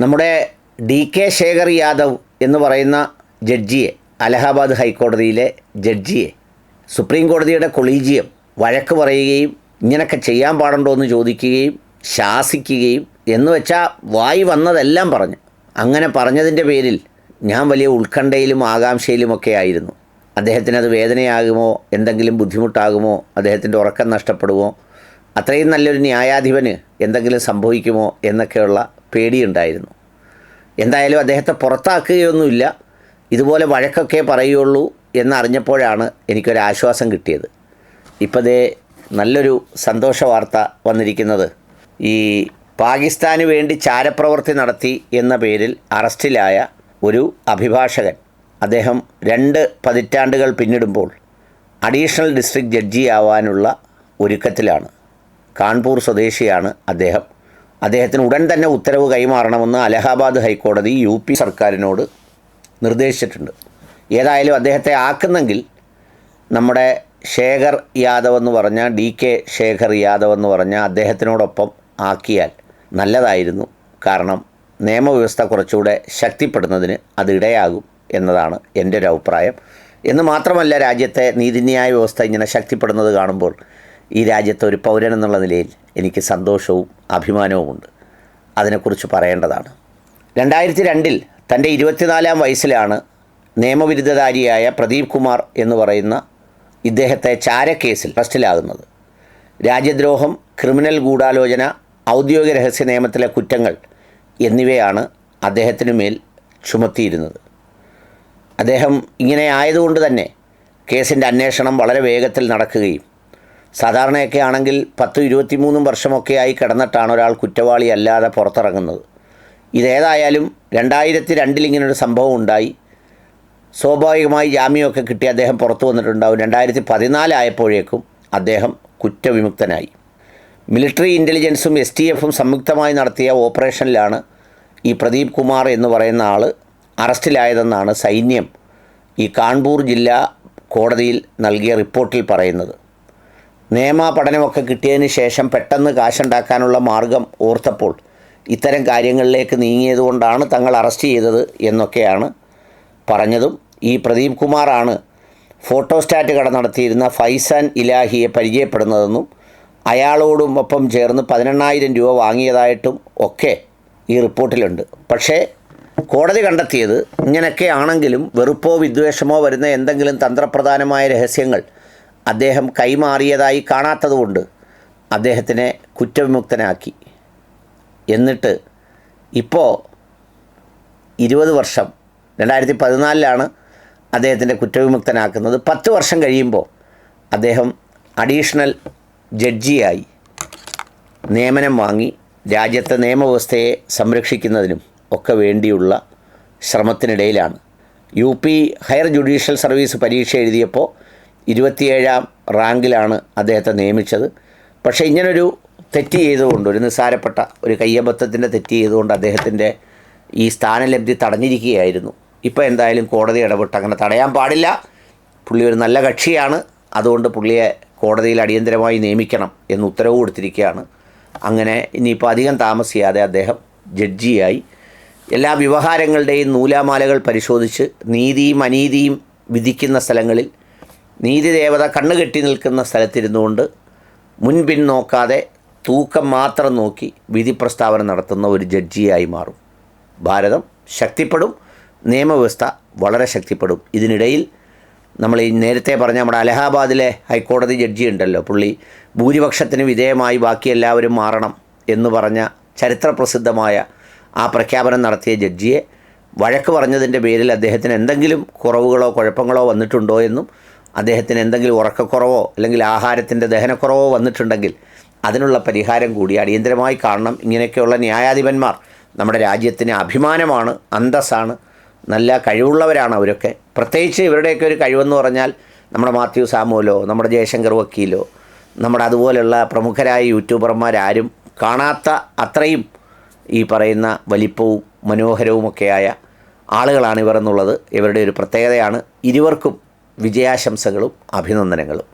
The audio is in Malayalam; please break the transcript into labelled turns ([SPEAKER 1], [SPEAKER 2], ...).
[SPEAKER 1] നമ്മുടെ DK ശേഖർ യാദവ് എന്ന് പറയുന്ന ജഡ്ജിയെ, അലഹാബാദ് ഹൈക്കോടതിയിലെ ജഡ്ജിയെ സുപ്രീം കോടതിയുടെ കൊളീജിയം വഴക്ക് പറയുകയും ഇങ്ങനെയൊക്കെ ചെയ്യാൻ പാടുണ്ടോ എന്ന് ചോദിക്കുകയും ശാസിക്കുകയും എന്ന് വെച്ചാൽ വായി വന്നതെല്ലാം പറഞ്ഞു. അങ്ങനെ പറഞ്ഞതിൻ്റെ പേരിൽ ഞാൻ വലിയ ഉത്കണ്ഠയിലും ആകാംക്ഷയിലുമൊക്കെ ആയിരുന്നു. അദ്ദേഹത്തിനത് വേദനയാകുമോ, എന്തെങ്കിലും ബുദ്ധിമുട്ടാകുമോ, അദ്ദേഹത്തിൻ്റെ ഉറക്കം നഷ്ടപ്പെടുമോ, അത്രയും നല്ലൊരു ന്യായാധിപന് എന്തെങ്കിലും സംഭവിക്കുമോ എന്നൊക്കെയുള്ള പേടിയുണ്ടായിരുന്നു. എന്തായാലും അദ്ദേഹത്തെ പുറത്താക്കുകയൊന്നുമില്ല, ഇതുപോലെ വഴക്കൊക്കെ പറയുള്ളൂ എന്നറിഞ്ഞപ്പോഴാണ് എനിക്കൊരാശ്വാസം കിട്ടിയത്. ഇപ്പോൾ ദേ നല്ലൊരു സന്തോഷ വാർത്ത വന്നിരിക്കുന്നത്. ഈ പാകിസ്ഥാന് വേണ്ടി ചാരപ്രവൃത്തി നടത്തി എന്ന പേരിൽ അറസ്റ്റിലായ ഒരു അഭിഭാഷകൻ, അദ്ദേഹം 2 പതിറ്റാണ്ടുകൾ പിന്നിടുമ്പോൾ അഡീഷണൽ ഡിസ്ട്രിക്ട് ജഡ്ജിയാവാനുള്ള ഒരുക്കത്തിലാണ്. കാൺപൂർ സ്വദേശിയാണ് അദ്ദേഹം. അദ്ദേഹത്തിന് ഉടൻ തന്നെ ഉത്തരവ് കൈമാറണമെന്ന് അലഹാബാദ് ഹൈക്കോടതി UP സർക്കാരിനോട് നിർദ്ദേശിച്ചിട്ടുണ്ട്. ഏതായാലും അദ്ദേഹത്തെ ആക്കുന്നെങ്കിൽ നമ്മുടെ ശേഖർ യാദവ് എന്ന് പറഞ്ഞ DK ശേഖർ യാദവ് എന്ന് പറഞ്ഞ അദ്ദേഹത്തിനോടൊപ്പം ആക്കിയാൽ നല്ലതായിരുന്നു. കാരണം നിയമവ്യവസ്ഥ കുറച്ചുകൂടെ ശക്തിപ്പെടുന്നതിന് അതിടയാകും എന്നതാണ് എൻ്റെ ഒരു അഭിപ്രായം. എന്ന് മാത്രമല്ല, രാജ്യത്തെ നീതിന്യായ വ്യവസ്ഥ ഇങ്ങനെ ശക്തിപ്പെടുന്നത് കാണുമ്പോൾ ഈ രാജ്യത്തെ ഒരു പൗരൻ എന്നുള്ള നിലയിൽ എനിക്ക് സന്തോഷവും അഭിമാനവുമുണ്ട്. അതിനെക്കുറിച്ച് പറയേണ്ടതാണ്. 2002 തൻ്റെ 24-ാം വയസ്സിലാണ് നിയമവിരുദ്ധധാരിയായ പ്രദീപ് കുമാർ എന്ന് പറയുന്ന ഇദ്ദേഹത്തെ ചാരക്കേസിൽ അറസ്റ്റിലാകുന്നത്. രാജ്യദ്രോഹം, ക്രിമിനൽ ഗൂഢാലോചന, ഔദ്യോഗിക രഹസ്യ നിയമത്തിലെ കുറ്റങ്ങൾ എന്നിവയാണ് അദ്ദേഹത്തിനു മേൽ ചുമത്തിയിരുന്നത്. അദ്ദേഹം ഇങ്ങനെ ആയതുകൊണ്ട് തന്നെ കേസിൻ്റെ അന്വേഷണം വളരെ വേഗത്തിൽ നടക്കുകയും, സാധാരണയൊക്കെ ആണെങ്കിൽ 10-23 വർഷമൊക്കെയായി കിടന്നിട്ടാണ് ഒരാൾ കുറ്റവാളി അല്ലാതെ പുറത്തിറങ്ങുന്നത്. ഇതേതായാലും 2002 ഇങ്ങനൊരു സംഭവം ഉണ്ടായി. സ്വാഭാവികമായി ജാമ്യമൊക്കെ കിട്ടി അദ്ദേഹം പുറത്തു വന്നിട്ടുണ്ടാവും. 2014 ആയപ്പോഴേക്കും അദ്ദേഹം കുറ്റവിമുക്തനായി. മിലിറ്ററി ഇൻ്റലിജൻസും STFും സംയുക്തമായി നടത്തിയ ഓപ്പറേഷനിലാണ് ഈ പ്രദീപ് കുമാർ എന്ന് പറയുന്ന ആൾ അറസ്റ്റിലായതെന്നാണ് സൈന്യം ഈ കാൺപൂർ ജില്ലാ കോടതിയിൽ നൽകിയ റിപ്പോർട്ടിൽ പറയുന്നത്. നിയമ പഠനമൊക്കെ കിട്ടിയതിന് ശേഷം പെട്ടെന്ന് കാശുണ്ടാക്കാനുള്ള മാർഗം ഓർത്തപ്പോൾ ഇത്തരം കാര്യങ്ങളിലേക്ക് നീങ്ങിയതുകൊണ്ടാണ് തങ്ങൾ അറസ്റ്റ് ചെയ്തത് എന്നൊക്കെയാണ് പറഞ്ഞതും. ഈ പ്രദീപ് കുമാറാണ് ഫോട്ടോസ്റ്റാറ്റ് കട നടത്തിയിരുന്ന ഫൈസാൻ ഇലാഹിയെ പരിചയപ്പെടുന്നതെന്നും അയാളോടും ഒപ്പം ചേർന്ന് 18,000 രൂപ വാങ്ങിയതായിട്ടും ഒക്കെ ഈ റിപ്പോർട്ടിലുണ്ട്. പക്ഷേ കോടതി കണ്ടെത്തിയത് ഇങ്ങനെയൊക്കെ ആണെങ്കിലും വെറുപ്പോ വിദ്വേഷമോ വരുന്ന എന്തെങ്കിലും തന്ത്രപ്രധാനമായ രഹസ്യങ്ങൾ അദ്ദേഹം കൈമാറിയതായി കാണാത്തതുകൊണ്ട് അദ്ദേഹത്തിനെ കുറ്റവിമുക്തനാക്കി. എന്നിട്ട് ഇപ്പോൾ 20 വർഷം, 2014 അദ്ദേഹത്തിൻ്റെ കുറ്റവിമുക്തനാക്കുന്നത്. 10 വർഷം കഴിയുമ്പോൾ അദ്ദേഹം അഡീഷണൽ ജഡ്ജിയായി നിയമനം വാങ്ങി രാജ്യത്തെ നിയമവ്യവസ്ഥയെ സംരക്ഷിക്കുന്നതിനും ഒക്കെ വേണ്ടിയുള്ള ശ്രമത്തിനിടയിലാണ്. UP ഹയർ ജുഡീഷ്യൽ സർവീസ് പരീക്ഷ എഴുതിയപ്പോൾ 27-ാം റാങ്കിലാണ് അദ്ദേഹത്തെ നിയമിച്ചത്. പക്ഷേ ഇങ്ങനൊരു തെറ്റ് ചെയ്തുകൊണ്ട്, ഒരു നിസ്സാരപ്പെട്ട ഒരു കയ്യബദ്ധത്തിൻ്റെ തെറ്റ് ചെയ്തുകൊണ്ട് അദ്ദേഹത്തിൻ്റെ ഈ സ്ഥാനലബ്ധി തടഞ്ഞിരിക്കുകയായിരുന്നു. ഇപ്പോൾ എന്തായാലും കോടതി ഇടപെട്ട് അങ്ങനെ തടയാൻ പാടില്ല. പുള്ളി ഒരു നല്ല കക്ഷിയാണ്, അതുകൊണ്ട് പുള്ളിയെ കോടതിയിൽ അടിയന്തരമായി നിയമിക്കണം എന്ന് ഉത്തരവ് കൊടുത്തിരിക്കുകയാണ്. അങ്ങനെ ഇനിയിപ്പോൾ അധികം താമസിയാതെ അദ്ദേഹം ജഡ്ജിയായി എല്ലാ വ്യവഹാരങ്ങളുടെയും നൂലാമാലകൾ പരിശോധിച്ച് നീതിയും അനീതിയും വിധിക്കുന്ന സ്ഥലങ്ങളിൽ നീതിദേവത കണ്ണുകെട്ടി നിൽക്കുന്ന സ്ഥലത്തിരുന്നുകൊണ്ട് മുൻപിൻ നോക്കാതെ തൂക്കം മാത്രം നോക്കി വിധി പ്രസ്താവന നടത്തുന്ന ഒരു ജഡ്ജിയായി മാറും. ഭാരതം ശക്തിപ്പെടും, നിയമവ്യവസ്ഥ വളരെ ശക്തിപ്പെടും. ഇതിനിടയിൽ നമ്മൾ ഈ നേരത്തെ പറഞ്ഞ നമ്മുടെ അലഹാബാദിലെ ഹൈക്കോടതി ജഡ്ജി ഉണ്ടല്ലോ, പുള്ളി ഭൂരിപക്ഷത്തിന് വിധേയമായി ബാക്കി എല്ലാവരും മാറണം എന്ന് പറഞ്ഞ ചരിത്രപ്രസിദ്ധമായ ആ പ്രഖ്യാപനം നടത്തിയ ജഡ്ജിയെ വഴക്ക് പറഞ്ഞതിൻ്റെ പേരിൽ അദ്ദേഹത്തിന് എന്തെങ്കിലും കുറവുകളോ കുഴപ്പങ്ങളോ വന്നിട്ടുണ്ടോ എന്നും, അദ്ദേഹത്തിന് എന്തെങ്കിലും ഉറക്കക്കുറവോ അല്ലെങ്കിൽ ആഹാരത്തിൻ്റെ ദഹനക്കുറവോ വന്നിട്ടുണ്ടെങ്കിൽ അതിനുള്ള പരിഹാരം കൂടി അടിയന്തരമായി കാണണം. ഇങ്ങനെയൊക്കെയുള്ള ന്യായാധിപന്മാർ നമ്മുടെ രാജ്യത്തിന് അഭിമാനമാണ്, അന്തസ്സാണ്, നല്ല കഴിവുള്ളവരാണ് അവരൊക്കെ. പ്രത്യേകിച്ച് ഇവരുടെയൊക്കെ ഒരു കഴിവെന്ന് പറഞ്ഞാൽ നമ്മുടെ മാത്യു സാമുവലോ നമ്മുടെ ജയശങ്കർ വക്കീലോ നമ്മുടെ അതുപോലെയുള്ള പ്രമുഖരായ യൂട്യൂബർമാരാരും കാണാത്ത അത്രയും ഈ പറയുന്ന വലിപ്പവും മനോഹരവുമൊക്കെയായ ആളുകളാണ് ഇവർ എന്നുള്ളത് ഇവരുടെ ഒരു പ്രത്യേകതയാണ്. ഇരുവർക്കും വിജയാശംസകളും അഭിനന്ദനങ്ങളും.